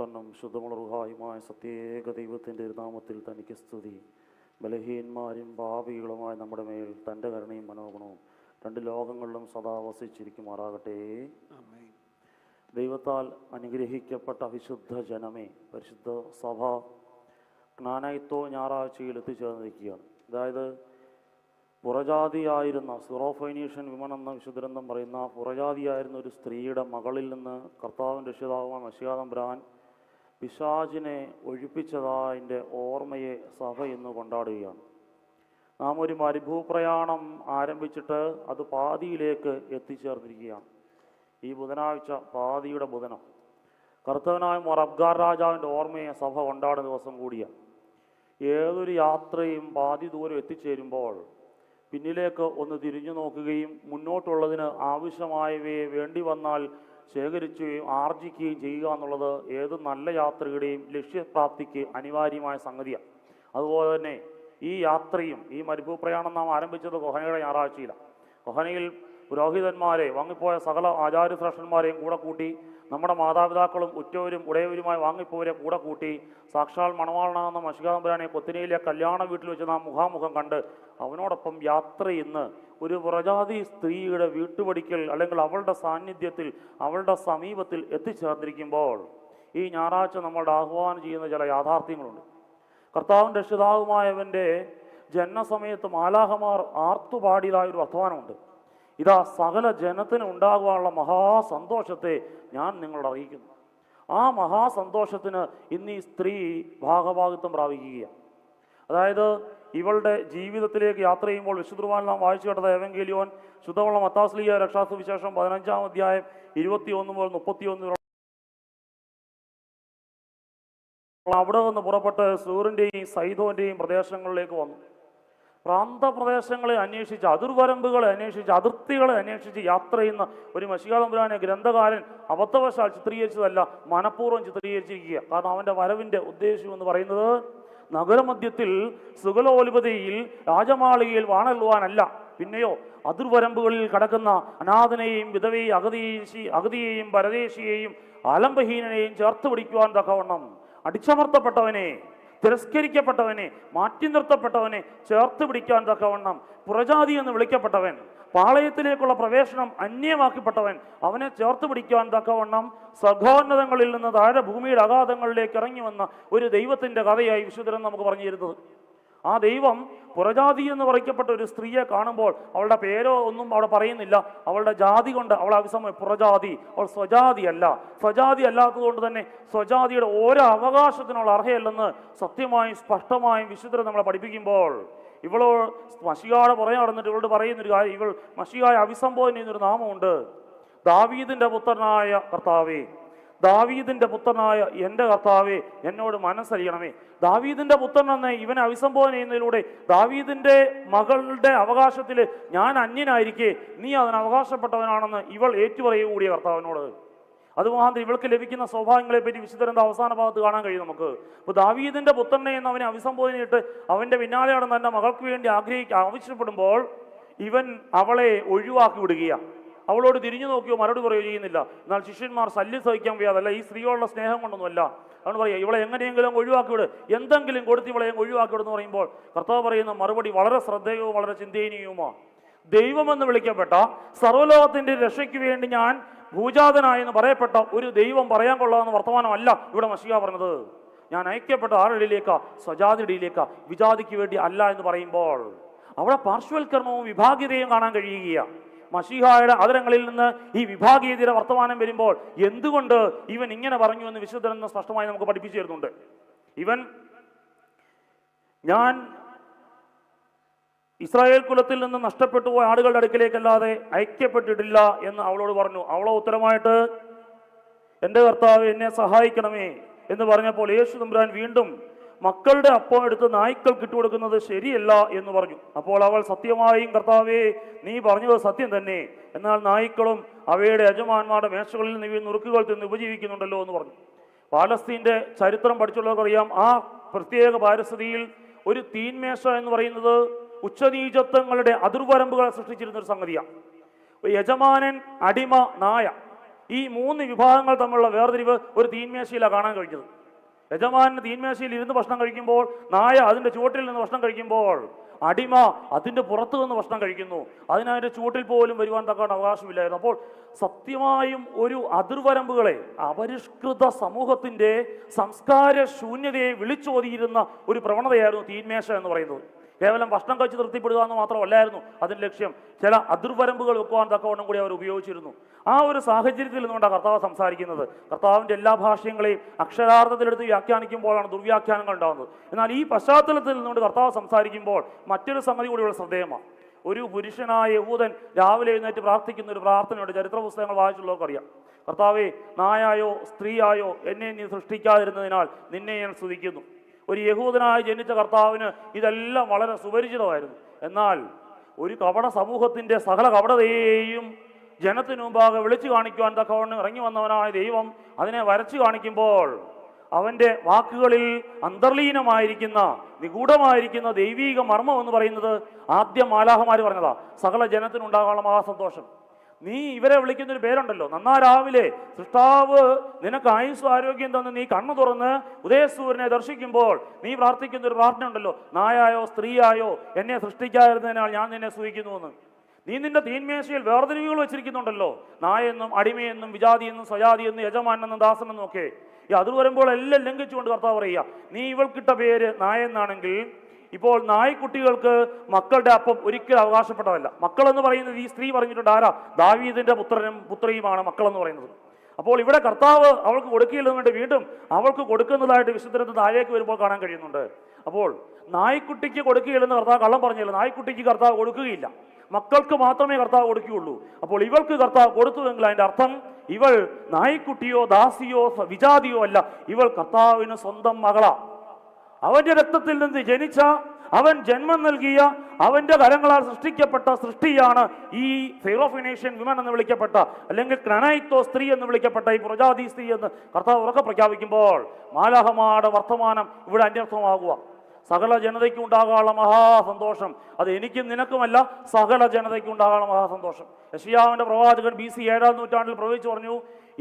സർവശക്തനും ശുദ്ധമുള്ള റുഹായുമായ സത്യേക ദൈവത്തിൻ്റെ നാമത്തിൽ തനിക്ക് സ്തുതി. ബലഹീന്മാരും പാപികളുമായ നമ്മുടെ മേൽ തൻ്റെ കരുണയും മനോഗുണവും രണ്ട് ലോകങ്ങളിലും സദാ വസിച്ചിരിക്കുമാറാകട്ടെ. ദൈവത്താൽ അനുഗ്രഹിക്കപ്പെട്ട വിശുദ്ധ ജനമേ, പരിശുദ്ധ സഭ ജ്ഞാനയിത്തോ ഞായറാഴ്ചയിൽ എത്തിച്ചേർന്നിരിക്കുകയാണ്. അതായത് പുറജാതിയായിരുന്ന സിറോഫൈനീഷ്യൻ വിമൻ എന്ന വിശുദ്ധഗ്രന്ഥം പറയുന്ന പുറജാതിയായിരുന്ന ഒരു സ്ത്രീയുടെ മകളിൽ നിന്ന് കർത്താവിൻ്റെ രക്ഷിതാവുമായ മശിഹാ തമ്പുരാൻ പിശാചിനെ ഒഴിപ്പിച്ചതിൻ്റെ ഓർമ്മയെ സഭ ഇന്ന് കൊണ്ടാടുകയാണ്. നാം ഒരു മരുഭൂപ്രയാണം ആരംഭിച്ചിട്ട് അത് പാതിയിലേക്ക് എത്തിച്ചേർന്നിരിക്കുകയാണ്. ഈ ബുധനാഴ്ച പാതിയുടെ ബുധനം കർത്തവനായ മോർ അബ്ഗാർ രാജാവിൻ്റെ ഓർമ്മയെ സഭ കൊണ്ടാടുന്ന ദിവസം കൂടിയാണ്. ഏതൊരു യാത്രയും പാതി ദൂരം എത്തിച്ചേരുമ്പോൾ പിന്നിലേക്ക് ഒന്ന് തിരിഞ്ഞു നോക്കുകയും മുന്നോട്ടുള്ളതിന് ആവശ്യമായവയെ വേണ്ടി വന്നാൽ ശേഖരിക്കുകയും ആർജിക്കുകയും ചെയ്യുക എന്നുള്ളത് ഏത് നല്ല യാത്രികയുടെയും ലക്ഷ്യപ്രാപ്തിക്ക് അനിവാര്യമായ സംഗതിയാണ്. അതുപോലെ തന്നെ ഈ യാത്രയും ഈ മരുഭൂപ്രയാണം നാം ആരംഭിച്ചത് കൊഹനയുടെ ഞായറാഴ്ചയിലാണ്. കൊഹനയിൽ പുരോഹിതന്മാരെ വാങ്ങിപ്പോയ സകല ആചാര്യശ്രേഷ്ഠന്മാരെയും കൂടെ കൂട്ടി, നമ്മുടെ മാതാപിതാക്കളും ഉറ്റവരും ഉടയവരുമായി വാങ്ങിപ്പോവരെ കൂടെ കൂട്ടി, സാക്ഷാൽ മണവാളനാകുന്ന മശിഹാ തമ്പുരാനെ കൊത്തിനയിലെ കല്യാണ വീട്ടിൽ വെച്ച് നാം മുഖാമുഖം കണ്ട് അവനോടൊപ്പം യാത്ര ഇന്ന് ഒരു പുറജാതി സ്ത്രീയുടെ വീട്ടുപടിക്കൽ അല്ലെങ്കിൽ അവളുടെ സാന്നിധ്യത്തിൽ അവളുടെ സമീപത്തിൽ എത്തിച്ചേർന്നിരിക്കുമ്പോൾ ഈ ഞായറാഴ്ച നമ്മളുടെ ആഹ്വാനം ചെയ്യുന്ന ചില യാഥാർത്ഥ്യങ്ങളുണ്ട്. കർത്താവിൻ്റെ രക്ഷിതാവുമായവൻ്റെ ജനനസമയത്ത് മാലാഹമാർ ആർത്തുപാടിയതായൊരു വർത്തമാനമുണ്ട്. ഇതാ സകല ജനത്തിന് ഉണ്ടാകുവാനുള്ള മഹാസന്തോഷത്തെ ഞാൻ നിങ്ങളോട് അറിയിക്കുന്നു. ആ മഹാസന്തോഷത്തിന് ഇന്ന് ഈ സ്ത്രീ ഭാഗഭാഗിത്വം പ്രാപിക്കുകയാണ്. അതായത് ഇവളുടെ ജീവിതത്തിലേക്ക് യാത്ര ചെയ്യുമ്പോൾ വിശുദ്ധ കുർബാനയിൽ നാം വായിച്ചു കേട്ടത് എവങ്കേലിയോൻ ശുദ്ധമുള്ള മത്താസ്ലീഹ രക്ഷാസുവിശേഷം 15-ാം അധ്യായം 21 മുതൽ 31 അവിടെ നിന്ന് പുറപ്പെട്ട് സൂറിൻ്റെയും സൈദോൻ്റെയും പ്രദേശങ്ങളിലേക്ക് വന്നു. പ്രാന്തപ്രദേശങ്ങളെ അന്വേഷിച്ച്, അതിർവരമ്പുകളെ അന്വേഷിച്ച്, അതിർത്തികളെ അന്വേഷിച്ച് യാത്ര ചെയ്യുന്ന ഒരു മശിഹാ തമ്പുരാനെ ഗ്രന്ഥകാരൻ അബദ്ധവശാൽ ചിത്രീകരിച്ചതല്ല, മനഃപൂർവ്വം ചിത്രീകരിച്ചിരിക്കുക. കാരണം അവൻ്റെ വരവിൻ്റെ ഉദ്ദേശം എന്ന് പറയുന്നത് നഗരമധ്യത്തിൽ സുഗലോൽപതയിൽ രാജമാളികയിൽ വാണല്ലുവാനല്ല, പിന്നെയോ അതിർവരമ്പുകളിൽ കടക്കുന്ന അനാഥനെയും വിധവയെയും അഗതിയെയും പരദേശിയെയും ആലംബഹീനനെയും ചേർത്ത് പിടിക്കുവാൻ തക്കവണ്ണം അടിച്ചമർത്തപ്പെട്ടവനെ, തിരസ്കരിക്കപ്പെട്ടവനെ, മാറ്റി നിർത്തപ്പെട്ടവനെ ചേർത്ത് പിടിക്കാൻ തക്കവണ്ണം പുറജാതി എന്ന് വിളിക്കപ്പെട്ടവൻ, പാളയത്തിലേക്കുള്ള പ്രവേശനം അന്യമാക്കപ്പെട്ടവൻ, അവനെ ചേർത്ത് പിടിക്കാൻ തക്കവണ്ണം സഘോന്നതങ്ങളിൽ നിന്ന് താഴെ ഭൂമിയുടെ അഗാധങ്ങളിലേക്ക് ഇറങ്ങി വന്ന ഒരു ദൈവത്തിൻ്റെ കഥയായി വിശുദ്ധൻ നമുക്ക് പറഞ്ഞു തരുന്നത്. ആ ദൈവം പുറജാതി എന്ന് പറയപ്പെട്ട ഒരു സ്ത്രീയെ കാണുമ്പോൾ അവളുടെ പേരോ ഒന്നും അവിടെ പറയുന്നില്ല. അവളുടെ ജാതി കൊണ്ട് അവൾ അഭിസമയം പുറജാതി, അവൾ സ്വജാതി അല്ല. സ്വജാതി അല്ലാത്തത് കൊണ്ട് തന്നെ സ്വജാതിയുടെ ഓരോ അവകാശത്തിനുള്ള അർഹയല്ലെന്ന് സത്യമായും സ്പഷ്ടമായും വിശുദ്ധരെ നമ്മളെ പഠിപ്പിക്കുമ്പോൾ ഇവളോ മശിഹായുടെ പുറകെ നടന്നിട്ട് ഇവളോട് പറയുന്നൊരു കാര്യം, ഇവൾ മശിഹായെ അഭിസംബോധന ചെയ്യുന്നൊരു നാമമുണ്ട്. ദാവീദിന്റെ പുത്രനായ കർത്താവേ, ദാവീദിന്റെ പുത്രനായ എൻ്റെ കർത്താവേ, എന്നോട് മനസ്സറിയണമേ. ദാവീദിന്റെ പുത്രൻ എന്ന് ഇവനെ അഭിസംബോധന ചെയ്യുന്നതിലൂടെ ദാവീദിന്റെ മകളുടെ അവകാശത്തിൽ ഞാൻ അന്യനായിരിക്കെ നീ അതിന് അവകാശപ്പെട്ടവനാണെന്ന് ഇവൾ ഏറ്റുപറയുക കൂടിയ കർത്താവിനോട്. അതുമാത്രം ഇവൾക്ക് ലഭിക്കുന്ന സൗഭാഗ്യങ്ങളെ പറ്റി വിശുദ്ധന്റെ അവസാന ഭാഗത്ത് കാണാൻ കഴിയും നമുക്ക്. അപ്പോൾ ദാവീദിന്റെ പുത്രനെ എന്ന് അവനെ അഭിസംബോധന ചെയ്തിട്ട് അവന്റെ പിന്നാലെയാണ് തന്റെ മകൾക്ക് വേണ്ടി ആവശ്യപ്പെടുമ്പോൾ ഇവൻ അവളെ ഒഴിവാക്കി വിടുകയാണ്. അവളോട് തിരിഞ്ഞു നോക്കിയോ മറുപടി പറയുകയോ ചെയ്യുന്നില്ല. എന്നാൽ ശിഷ്യന്മാർ ശല്യം സഹിക്കാൻ വയ്യാതല്ല, ഈ സ്ത്രീയോടുള്ള സ്നേഹം കൊണ്ടൊന്നുമല്ല, അവന് പറയാം ഇവളെ എങ്ങനെയെങ്കിലും ഒഴിവാക്കി വിട്, എന്തെങ്കിലും കൊടുത്ത് ഇവളെ ഒഴിവാക്കി വിടുന്ന് പറയുമ്പോൾ കർത്താവ് പറയുന്ന മറുപടി വളരെ ശ്രദ്ധേയവും വളരെ ചിന്തനീയവുമാണ്. ദൈവമെന്ന് വിളിക്കപ്പെട്ട സർവ്വലോകത്തിന്റെ രക്ഷയ്ക്ക് വേണ്ടി ഞാൻ ഭൂജാതനായെന്ന് പറയപ്പെട്ട ഒരു ദൈവം പറയാൻ കൊള്ളാമെന്ന് വർത്തമാനമല്ല ഇവിടെ മശിഹാ പറഞ്ഞത്. ഞാൻ അയക്കപ്പെട്ട ആരുടെയിലേക്കാ? സ്വജാതിയുടെയിലേക്കാ, വിജാതിക്ക് വേണ്ടി അല്ല എന്ന് പറയുമ്പോൾ അവിടെ പാർശ്വവൽക്കരണവും വിഭാഗീയതയും കാണാൻ കഴിയുകയാണ്. മശിഹായുടെ അതരങ്ങളിൽ നിന്ന് ഈ വിഭാഗീയതയുടെ വർത്തമാനം വരുമ്പോൾ എന്തുകൊണ്ട് ഇവൻ ഇങ്ങനെ പറഞ്ഞു എന്ന് വിശുദ്ധരെന്ന് സ്പഷ്ടമായി നമുക്ക് പഠിപ്പിച്ചു തരുന്നുണ്ട്. ഞാൻ ഇസ്രായേൽ കുലത്തിൽ നിന്ന് നഷ്ടപ്പെട്ടു പോയ ആടുകളുടെ അടുക്കിലേക്കല്ലാതെ അയക്കപ്പെട്ടിട്ടില്ല എന്ന് അവളോട് പറഞ്ഞു. അവളോ ഉത്തരമായിട്ട് എൻ്റെ കർത്താവ് എന്നെ സഹായിക്കണമേ എന്ന് പറഞ്ഞപ്പോൾ യേശു തമ്പുരാൻ വീണ്ടും മക്കളുടെ അപ്പം എടുത്ത് നായ്ക്കൾക്ക് ഇട്ടുകൊടുക്കുന്നത് ശരിയല്ല എന്ന് പറഞ്ഞു. അപ്പോൾ അവൾ സത്യമായും കർത്താവേ നീ പറഞ്ഞത് സത്യം തന്നെ, എന്നാൽ നായ്ക്കളും അവയുടെ യജമാന്മാരുടെ മേശകളിൽ നിന്ന് നുറുക്കുകൾ തിന്ന് ഉപജീവിക്കുന്നുണ്ടല്ലോ എന്ന് പറഞ്ഞു. പാലസ്തീൻ്റെ ചരിത്രം പഠിച്ചുള്ളവർക്കറിയാം, ആ പ്രത്യേക പാരിസ്ഥിതിയിൽ ഒരു തീൻമേശ എന്ന് പറയുന്നത് ഉച്ചനീചത്വങ്ങളുടെ അതിർവരമ്പുകളെ സൃഷ്ടിച്ചിരുന്ന ഒരു സംഗതിയാണ്. യജമാനൻ, അടിമ, നായ ഈ മൂന്ന് വിഭാഗങ്ങൾ തമ്മിലുള്ള വേർതിരിവ് ഒരു തീന്മേശയിലാണ് കാണാൻ കഴിഞ്ഞത്. യജമാനന് തീന്മേശയിൽ ഇരുന്ന് ഭക്ഷണം കഴിക്കുമ്പോൾ, നായ അതിൻ്റെ ചുവട്ടിൽ നിന്ന് ഭക്ഷണം കഴിക്കുമ്പോൾ, അടിമ അതിൻ്റെ പുറത്തു നിന്ന് ഭക്ഷണം കഴിക്കുന്നു. അതിനതിൻ്റെ ചുവട്ടിൽ പോലും വരുവാൻ തക്കാൻ അവകാശമില്ലായിരുന്നു. അപ്പോൾ സത്യമായും ഒരു അതിർവരമ്പുകളെ, അപരിഷ്കൃത സമൂഹത്തിൻ്റെ സംസ്കാര ശൂന്യതയെ വിളിച്ചോതിയിരുന്ന ഒരു പ്രവണതയായിരുന്നു തീന്മേശ എന്ന് പറയുന്നത്. കേവലം ഭക്ഷണം കഴിച്ച് തൃപ്തിപ്പെടുക എന്ന് മാത്രമല്ലായിരുന്നു അതിൻ്റെ ലക്ഷ്യം. ചില അതിർവരമ്പുകൾ വെക്കുവാൻ തക്കവണ്ണം കൂടി അവർ ഉപയോഗിച്ചിരുന്നു. ആ ഒരു സാഹചര്യത്തിൽ നിന്നുകൊണ്ടാണ് കർത്താവ് സംസാരിക്കുന്നത്. കർത്താവിൻ്റെ എല്ലാ ഭാഷ്യങ്ങളെയും അക്ഷരാർത്ഥത്തിലെടുത്ത് വ്യാഖ്യാനിക്കുമ്പോഴാണ് ദുർവ്യാഖ്യാനങ്ങൾ ഉണ്ടാകുന്നത്. എന്നാൽ ഈ പശ്ചാത്തലത്തിൽ നിന്നുകൊണ്ട് കർത്താവ് സംസാരിക്കുമ്പോൾ മറ്റൊരു സംഗതി കൂടിയുള്ള ശ്രദ്ധേയമാണ്. ഒരു പുരുഷനായ യഹൂദൻ രാവിലെ എഴുന്നേറ്റ് പ്രാർത്ഥിക്കുന്ന ഒരു പ്രാർത്ഥനയുണ്ട്. ചരിത്ര പുസ്തകങ്ങൾ വായിച്ചുള്ളവർക്കറിയാം. കർത്താവേ, നായായോ സ്ത്രീയായോ എന്നെ നീ സൃഷ്ടിക്കാതിരുന്നതിനാൽ നിന്നെ ഞാൻ സ്തുതിക്കുന്നു. ഒരു യഹൂദനായി ജനിച്ച കർത്താവിന് ഇതെല്ലാം വളരെ സുപരിചിതമായിരുന്നു. എന്നാൽ ഒരു കപട സമൂഹത്തിൻ്റെ സകല കപടതയെയും ജനത്തിനു മുമ്പാകെ വിളിച്ചു കാണിക്കുവാൻ തക്കവണ്ണം ഇറങ്ങി വന്നവനായ ദൈവം അതിനെ വരച്ചു കാണിക്കുമ്പോൾ അവൻ്റെ വാക്കുകളിൽ അന്തർലീനമായിരിക്കുന്ന നിഗൂഢമായിരിക്കുന്ന ദൈവീക മർമ്മം എന്ന് പറയുന്നത് ആദ്യം മാലാഹമാർ പറഞ്ഞതാ. സകല ജനത്തിനുണ്ടാകാനുള്ള മഹാസന്തോഷം. നീ ഇവരെ വിളിക്കുന്നൊരു പേരുണ്ടല്ലോ, നന്നാ രാവിലെ സൃഷ്ടാവ് നിനക്ക് ആയുസ്സും ആരോഗ്യം തന്ന് നീ കണ്ണു തുറന്ന് ഉദയസൂര്യനെ ദർശിക്കുമ്പോൾ നീ പ്രാർത്ഥിക്കുന്ന ഒരു പ്രാർത്ഥന ഉണ്ടല്ലോ, നായായോ സ്ത്രീയായോ എന്നെ സൃഷ്ടിക്കാതിരുന്നതിനാൽ ഞാൻ നിന്നെ സ്തുതിക്കുന്നുവെന്ന്. നീ നിന്റെ തീന്മേശയിൽ വേർതിരിവുകൾ വെച്ചിരിക്കുന്നുണ്ടല്ലോ, നായെന്നും അടിമയെന്നും വിജാതിയെന്നും സ്വജാതിയെന്നും യജമാനെന്നും ദാസനെന്നും ഒക്കെ. ഈ അതിർ വരുമ്പോൾ എല്ലാം ലംഘിച്ചുകൊണ്ട് കർത്താവ് പറയുക, നീ ഇവൾക്കിട്ട പേര് നായെന്നാണെങ്കിൽ ഇപ്പോൾ നായ്ക്കുട്ടികൾക്ക് മക്കളുടെ അപ്പം ഒരിക്കലും അവകാശപ്പെട്ടതല്ല. മക്കളെന്ന് പറയുന്നത് ഈ സ്ത്രീ പറഞ്ഞിട്ടുണ്ട്, ആരാ? ദാവീദിന്റെ പുത്രനും പുത്രിയുമാണ് മക്കളെന്ന് പറയുന്നത്. അപ്പോൾ ഇവിടെ കർത്താവ് അവൾക്ക് കൊടുക്കില്ലെന്ന് വേണ്ടി വീണ്ടും അവൾക്ക് കൊടുക്കുന്നതായിട്ട് വിശുദ്ധരത്ത് താഴേക്ക് വരുമ്പോൾ കാണാൻ കഴിയുന്നുണ്ട്. അപ്പോൾ നായ്ക്കുട്ടിക്ക് കൊടുക്കുകയില്ലെന്ന് കർത്താവ് കള്ളം പറഞ്ഞില്ല. നായ്ക്കുട്ടിക്ക് കർത്താവ് കൊടുക്കുകയില്ല, മക്കൾക്ക് മാത്രമേ കർത്താവ് കൊടുക്കുകയുള്ളൂ. അപ്പോൾ ഇവൾക്ക് കർത്താവ് കൊടുത്തുവെങ്കിൽ അതിൻ്റെ അർത്ഥം ഇവൾ നായ്ക്കുട്ടിയോ ദാസിയോ വിജാതിയോ അല്ല, ഇവൾ കർത്താവിന് സ്വന്തം മകളാ. അവന്റെ രക്തത്തിൽ നിന്ന് ജനിച്ച, അവൻ ജന്മം നൽകിയ, അവന്റെ കരങ്ങളാൽ സൃഷ്ടിക്കപ്പെട്ട സൃഷ്ടിയാണ് ഈ ഫെറോഫിനേഷ്യൻ വിമൻ എന്ന് വിളിക്കപ്പെട്ട, അല്ലെങ്കിൽ ക്രനൈത്തോ സ്ത്രീ എന്ന് വിളിക്കപ്പെട്ട ഈ പ്രജാതി സ്ത്രീ എന്ന് കർത്താവ് ഉറക്കെ പ്രഖ്യാപിക്കുമ്പോൾ മാലാഹമാരുടെ വർത്തമാനം ഇവിടെ അന്വർത്ഥമാകുക. സകല ജനതയ്ക്കും ഉണ്ടാകാനുള്ള മഹാസന്തോഷം, അത് എനിക്കും നിനക്കുമല്ല, സകല ജനതയ്ക്കും ഉണ്ടാകാനുള്ള മഹാസന്തോഷം. യെശയ്യാവിന്റെ പ്രവാചകൻ BC 7-ാം നൂറ്റാണ്ടിൽ പ്രവചിച്ചു പറഞ്ഞു,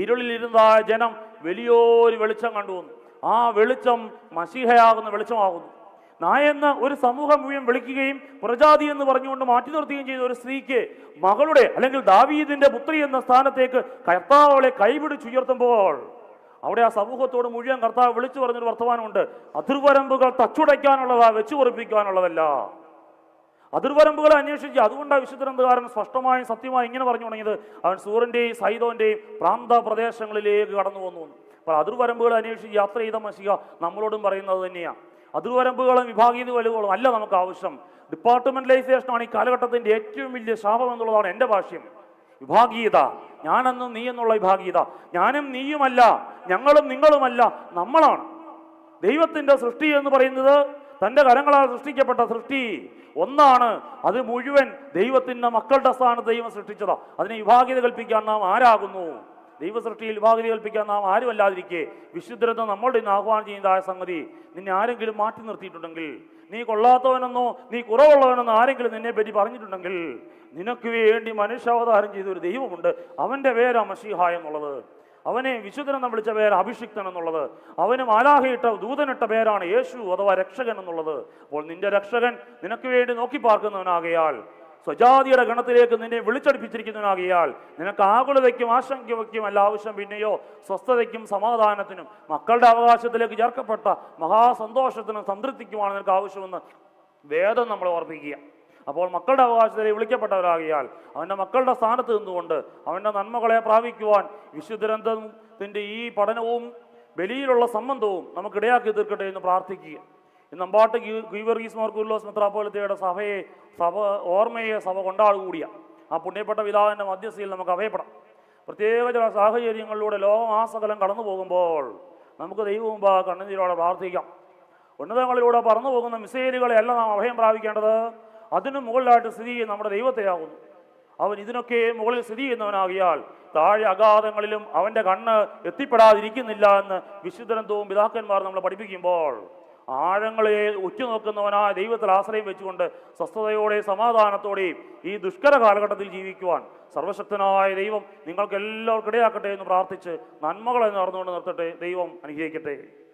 ഇരുളിലിരുന്ന ജനം വലിയൊരു വെളിച്ചം കണ്ടുവന്നു. ആ വെളിച്ചം മശീഹയാകുന്ന വെളിച്ചമാകുന്നു. നായെന്ന് ഒരു സമൂഹം മുഴുവൻ വിളിക്കുകയും പ്രജാതി എന്ന് പറഞ്ഞുകൊണ്ട് മാറ്റി നിർത്തുകയും ചെയ്ത ഒരു സ്ത്രീക്ക് മകളുടെ അല്ലെങ്കിൽ ദാവീദിന്റെ പുത്രി എന്ന സ്ഥാനത്തേക്ക് കർത്താവ് അവളെ കൈപിടിച്ചുയർത്തുമ്പോൾ അവിടെ ആ സമൂഹത്തോട് മുഴുവൻ കർത്താവ് വിളിച്ചു പറഞ്ഞൊരു വർത്തമാനമുണ്ട്, അതിർവരമ്പുകൾ തച്ചുടയ്ക്കാനുള്ളതാ, വെച്ചു പൊറിപ്പിക്കാനുള്ളതല്ല. അതിർവരമ്പുകളെ അന്വേഷിച്ച്, അതുകൊണ്ടാണ് വിശുദ്ധഗ്രന്ഥകാരൻ സ്പഷ്ടമായും സത്യമായും ഇങ്ങനെ പറഞ്ഞു തുടങ്ങിയത്, അവൻ സൂറിന്റെയും സൈദോന്റെയും പ്രാന്ത പ്രദേശങ്ങളിലേക്ക് കടന്നു വന്നു. അപ്പോൾ അതിർവരമ്പുകളെ അന്വേഷിച്ച് യാത്ര ചെയ്ത മശിഹ നമ്മളോടും പറയുന്നത് തന്നെയാണ്. അതിർവരമ്പുകളും വിഭാഗീയ വലുകളും അല്ല നമുക്ക് ആവശ്യം. ഡിപ്പാർട്ട്മെന്റലൈസേഷനാണ് ഈ കാലഘട്ടത്തിന്റെ ഏറ്റവും വലിയ ശാപം എന്നുള്ളതാണ് എൻ്റെ ഭാഷ്യം. വിഭാഗീയത, ഞാനെന്നും നീ എന്നുള്ള വിഭാഗീയത. ഞാനും നീയുമല്ല, ഞങ്ങളും നിങ്ങളുമല്ല, നമ്മളാണ്. ദൈവത്തിന്റെ സൃഷ്ടി എന്ന് പറയുന്നത് തൻ്റെ കരങ്ങളാൽ സൃഷ്ടിക്കപ്പെട്ട സൃഷ്ടി ഒന്നാണ്. അത് മുഴുവൻ ദൈവത്തിൻ്റെ മക്കളുടെ സ്ഥാനത്ത് ദൈവം സൃഷ്ടിച്ചതാ. അതിനെ വിഭാഗീയത കൽപ്പിക്കാൻ നാം ആരാകുന്നു? ദൈവസൃഷ്ടിയിൽ വിഭാഗീയത കൽപ്പിക്കാൻ നാം ആരുമല്ലാതിരിക്കെ വിശുദ്ധരത നമ്മളുടെ ഇന്ന് ആഹ്വാനം ചെയ്യുന്നതായ സംഗതി, നിന്നെ ആരെങ്കിലും മാറ്റി നിർത്തിയിട്ടുണ്ടെങ്കിൽ, നീ കൊള്ളാത്തവനെന്നോ നീ കുറവുള്ളവനെന്നോ ആരെങ്കിലും നിന്നെ പറ്റി പറഞ്ഞിട്ടുണ്ടെങ്കിൽ, നിനക്ക് വേണ്ടി മനുഷ്യാവതാരം ചെയ്ത ഒരു ദൈവമുണ്ട്. അവൻ്റെ പേരാ മശീഹ എന്നുള്ളത്. അവനെ വിശുദ്ധനെന്ന് വിളിച്ച പേര് അഭിഷിക്തൻ എന്നുള്ളത്. അവന് മാലാഖയിട്ട ദൂതനിട്ട പേരാണ് യേശു അഥവാ രക്ഷകൻ എന്നുള്ളത്. അപ്പോൾ നിന്റെ രക്ഷകൻ നിനക്ക് വേണ്ടി നോക്കി പാർക്കുന്നവനാകയാൽ, സ്വജാതിയുടെ ഗണത്തിലേക്ക് നിന്നെ വിളിച്ചടിപ്പിച്ചിരിക്കുന്നവനാകിയാൽ നിനക്ക് ആകുലതയ്ക്കും ആശങ്കയ്ക്കും അല്ല ആവശ്യം, പിന്നെയോ സ്വസ്ഥതയ്ക്കും സമാധാനത്തിനും മക്കളുടെ അവകാശത്തിലേക്ക് ചേർക്കപ്പെട്ട മഹാസന്തോഷത്തിനും സംതൃപ്തിക്കുമാണ് നിനക്ക് ആവശ്യമെന്ന് വേദം നമ്മളെ ഓർപ്പിക്കുക. അപ്പോൾ മക്കളുടെ അവകാശത്തിലേക്ക് വിളിക്കപ്പെട്ടവരാകിയാൽ അവൻ്റെ മക്കളുടെ സ്ഥാനത്ത് നിന്നുകൊണ്ട് അവൻ്റെ നന്മകളെ പ്രാപിക്കുവാൻ വിശുദ്ധഗ്രന്ഥത്തിൻ്റെ ഈ പഠനവും ബലിയിലുള്ള സംബന്ധവും നമുക്കിടയാക്കി തീർക്കട്ടെ എന്ന് പ്രാർത്ഥിക്കുക. നമ്പാട്ട് ഗീവർഗീസ് മാർ കുര്ലോസ് മെത്രാപ്പോലിത്തയുടെ ഓർമ്മയെ സഭ കൊണ്ടാടുകൂടിയ ആ പുണ്യപ്പെട്ട പിതാവിൻ്റെ മധ്യസ്ഥയിൽ നമുക്ക് അഭയപ്പെടാം. പ്രത്യേക ചില സാഹചര്യങ്ങളിലൂടെ ലോകം ആ സകലം കടന്നു പോകുമ്പോൾ നമുക്ക് ദൈവമുമ്പ് കണ്ണുനീരോടെ പ്രാർത്ഥിക്കാം. ഉന്നതങ്ങളിലൂടെ പറന്നു പോകുന്ന മിസൈലുകളെ അല്ല നാം അഭയം പ്രാപിക്കേണ്ടത്, അതിനു മുകളിലായിട്ട് സ്ഥിതി ചെയ്യുന്ന നമ്മുടെ ദൈവത്തെയാകുന്നു. അവൻ ഇതിനൊക്കെ മുകളിൽ സ്ഥിതി ചെയ്യുന്നവനാകിയാൽ താഴെ അഗാധങ്ങളിലും അവൻ്റെ കണ്ണ് എത്തിപ്പെടാതിരിക്കുന്നില്ല എന്ന് വിശുദ്ധഗ്രന്ഥവും പിതാക്കന്മാർ നമ്മളെ പഠിപ്പിക്കുമ്പോൾ ആഴങ്ങളെ ഉറ്റുനോക്കുന്നവനായ ദൈവത്തിൽ ആശ്രയം വെച്ചുകൊണ്ട് സ്വസ്ഥതയോടെ സമാധാനത്തോടെയും ഈ ദുഷ്കര കാലഘട്ടത്തിൽ ജീവിക്കുവാൻ സർവശക്തനായ ദൈവം നിങ്ങൾക്ക് എല്ലാവർക്കും ഇടയാക്കട്ടെ എന്ന് പ്രാർത്ഥിച്ച് നന്മകളെ നേർന്നുകൊണ്ട് നിർത്തട്ടെ. ദൈവം അനുഗ്രഹിക്കട്ടെ.